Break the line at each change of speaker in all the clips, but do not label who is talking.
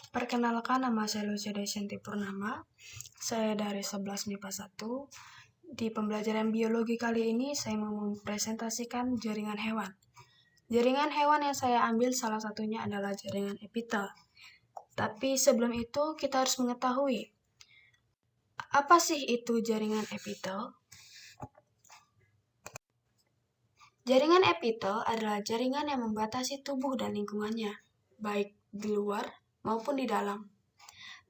Perkenalkan, nama saya Lucia Desyanti Purnama. Saya dari 11 MIPA 1. Di pembelajaran biologi kali ini, saya mau mempresentasikan jaringan hewan. Jaringan hewan yang saya ambil salah satunya adalah jaringan epitel. Tapi sebelum itu, kita harus mengetahui, apa sih itu jaringan epitel? Jaringan epitel adalah jaringan yang membatasi tubuh dan lingkungannya, baik di luar maupun di dalam.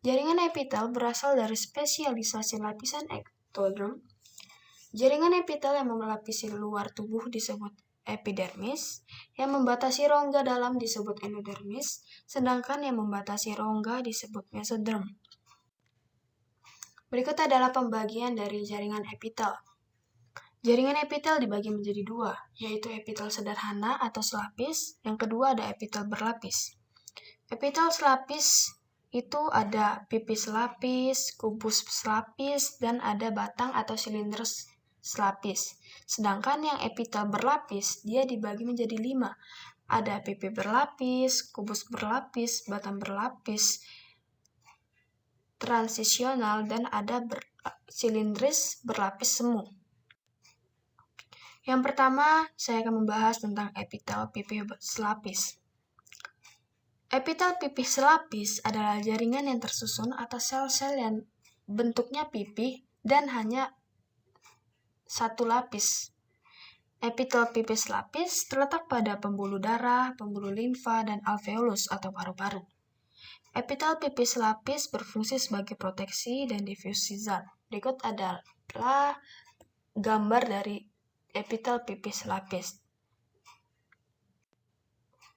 Jaringan epitel berasal dari spesialisasi lapisan ektoderm. Jaringan epitel yang melapisi luar tubuh disebut epidermis, yang membatasi rongga dalam disebut endodermis, sedangkan yang membatasi rongga disebut mesoderm. Berikut adalah pembagian dari jaringan epitel. Jaringan epitel dibagi menjadi dua, yaitu epitel sederhana atau selapis, yang kedua ada epitel berlapis. Epitel selapis itu ada pipi selapis, kubus selapis, dan ada batang atau silinder selapis. Sedangkan yang epitel berlapis, dia dibagi menjadi 5. Ada pipi berlapis, kubus berlapis, batang berlapis, transisional, dan ada silindris berlapis semu. Yang pertama, saya akan membahas tentang epitel pipi selapis. Epitel pipi selapis adalah jaringan yang tersusun atas sel-sel yang bentuknya pipih dan hanya satu lapis. Epitel pipi selapis terletak pada pembuluh darah, pembuluh limfa, dan alveolus atau paru-paru. Epitel pipi selapis berfungsi sebagai proteksi dan difusi zat. Berikut adalah gambar dari epitel pipi selapis.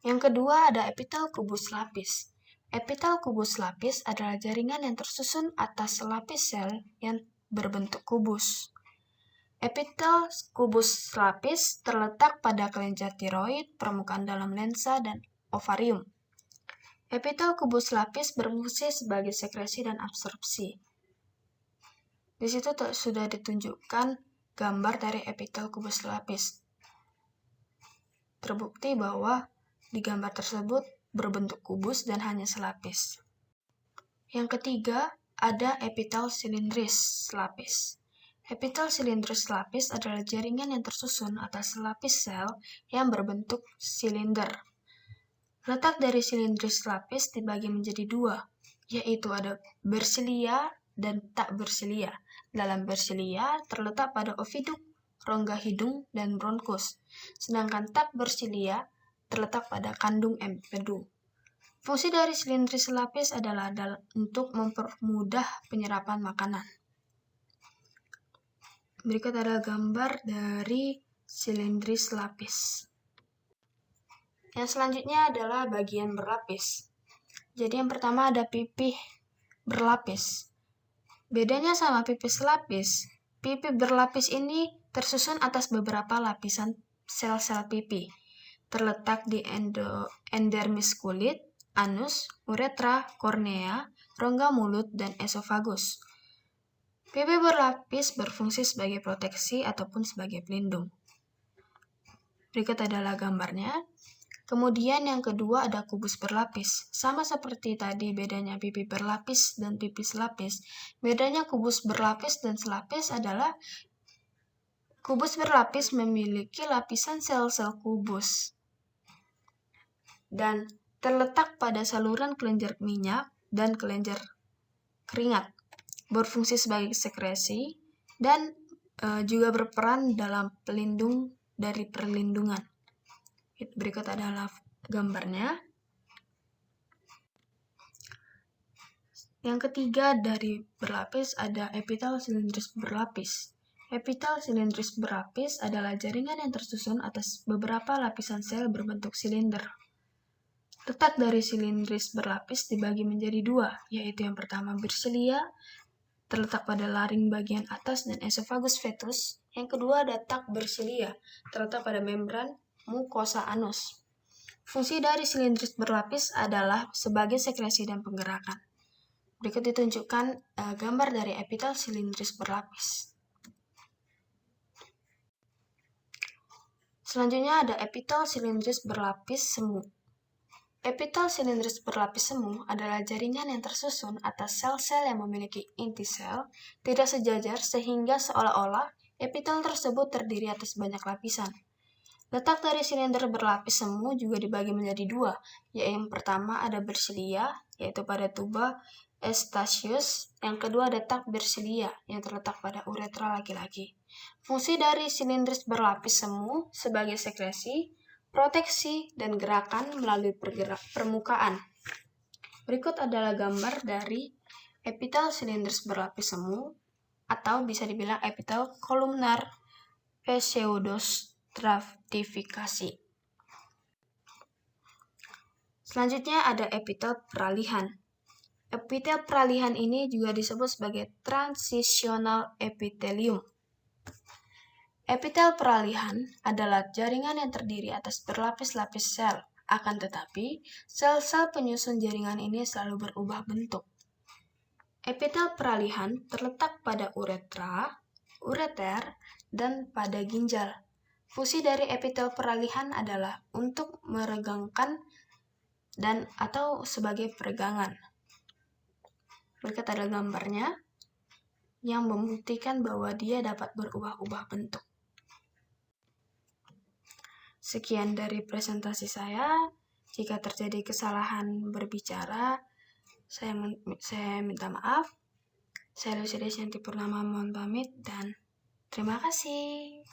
Yang kedua ada epitel kubus lapis. Epitel kubus lapis adalah jaringan yang tersusun atas lapis sel yang berbentuk kubus. Epitel kubus lapis terletak pada kelenjar tiroid, permukaan dalam lensa, dan ovarium. Epitel kubus lapis berfungsi sebagai sekresi dan absorpsi. Di situ sudah ditunjukkan gambar dari epitel kubus lapis. Terbukti bahwa di gambar tersebut berbentuk kubus dan hanya selapis. Yang ketiga, ada epitel silindris lapis. Epitel silindris lapis adalah jaringan yang tersusun atas lapis sel yang berbentuk silinder. Letak dari silindris lapis dibagi menjadi 2, yaitu ada bersilia dan tak bersilia. Dalam bersilia terletak pada oviduk, rongga hidung, dan bronkus, sedangkan tak bersilia terletak pada kandung empedu. Fungsi dari silindris lapis adalah untuk mempermudah penyerapan makanan. Berikut adalah gambar dari silindris lapis. Yang selanjutnya adalah bagian berlapis. Jadi yang pertama ada pipih berlapis. Bedanya sama pipih selapis, pipih berlapis ini tersusun atas beberapa lapisan sel-sel pipih. Terletak di endermis kulit, anus, uretra, kornea, rongga mulut, dan esofagus. Pipih berlapis berfungsi sebagai proteksi ataupun sebagai pelindung. Berikut adalah gambarnya. Kemudian yang kedua ada kubus berlapis. Sama seperti tadi bedanya pipi berlapis dan pipi selapis. Bedanya kubus berlapis dan selapis adalah kubus berlapis memiliki lapisan sel-sel kubus dan terletak pada saluran kelenjar minyak dan kelenjar keringat. Berfungsi sebagai sekresi dan juga berperan dalam pelindung dari perlindungan. Berikut adalah gambarnya. Yang ketiga dari berlapis ada epitel silindris berlapis. Epitel silindris berlapis adalah jaringan yang tersusun atas beberapa lapisan sel berbentuk silinder. Letak dari silindris berlapis dibagi menjadi 2, yaitu yang pertama bersilia, terletak pada laring bagian atas dan esofagus fetus. Yang kedua ada tak bersilia, terletak pada membran mukosa anus. Fungsi dari silindris berlapis adalah sebagai sekresi dan penggerakan. Berikut ditunjukkan gambar dari epitel silindris berlapis. Selanjutnya ada epitel silindris berlapis semu. Epitel silindris berlapis semu adalah jaringan yang tersusun atas sel-sel yang memiliki inti sel tidak sejajar sehingga seolah-olah epitel tersebut terdiri atas banyak lapisan. Letak dari silinder berlapis semu juga dibagi menjadi dua, yaitu yang pertama ada bersilia, yaitu pada tuba Eustachius, yang kedua letak bersilia, yang terletak pada uretra laki-laki. Fungsi dari silindris berlapis semu sebagai sekresi, proteksi, dan gerakan melalui permukaan. Berikut adalah gambar dari epitel silindris berlapis semu, atau bisa dibilang epitel kolumnar pseudostratifikasi. Selanjutnya ada epitel peralihan. Epitel peralihan ini juga disebut sebagai transitional epithelium. Epitel peralihan adalah jaringan yang terdiri atas berlapis-lapis sel, akan tetapi sel-sel penyusun jaringan ini selalu berubah bentuk. Epitel peralihan terletak pada uretra, ureter, dan pada ginjal. Fungsi dari epitel peralihan adalah untuk meregangkan dan atau sebagai peregangan. Berikut ada gambarnya yang membuktikan bahwa dia dapat berubah-ubah bentuk. Sekian dari presentasi saya. Jika terjadi kesalahan berbicara, saya minta maaf. Saya Lucia Desyanti Purnama mohon pamit dan terima kasih.